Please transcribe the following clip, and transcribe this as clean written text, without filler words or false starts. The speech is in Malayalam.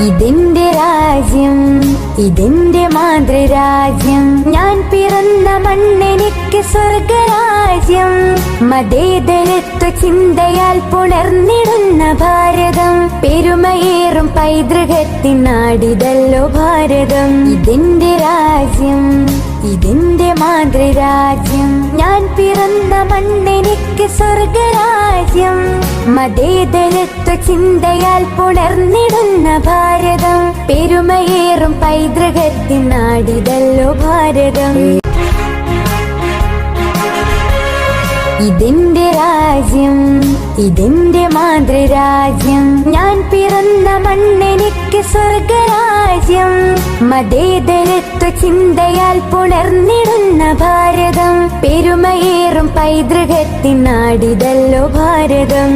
ഇതെന്റെ രാജ്യം, ഇതെന്റെ മാതൃരാജ്യം. ഞാൻ പിറന്ന മണ്ണെനിക്ക് സ്വർഗരാജ്യം. മതേതരത്വ ചിന്തയാൽ പുണർന്നിടുന്ന ഭാരതം, പെരുമയേറും പൈതൃകത്തിൻ നാടിതല്ലോ ഭാരതം. ഇതെന്റെ രാജ്യം, ഇതെന്റെ മാതൃരാജ്യം. ഞാൻ പിറന്ന മണ്ണെനിക്ക് സ്വർഗരാജ്യം. മതേതരത്വ ചിന്തയാൽ പുണർന്നിടുന്ന ഭാരതം, പെരുമയേറും പൈതൃകത്തിൻ നാടിതല്ലോ ഭാരതം. ഇതെന്റെ രാജ്യം, ഇതെന്റെ മാതൃരാജ്യം. ഞാൻ പിറന്ന മണ്ണെനിക്ക് സ്വർഗരാജ്യം. മതേതരത്വ ചിന്തയാൽ പുണർന്നിടുന്ന ഭാരതം, പെരുമയേറും പൈതൃകത്തിൻ നാടിതല്ലോ ഭാരതം.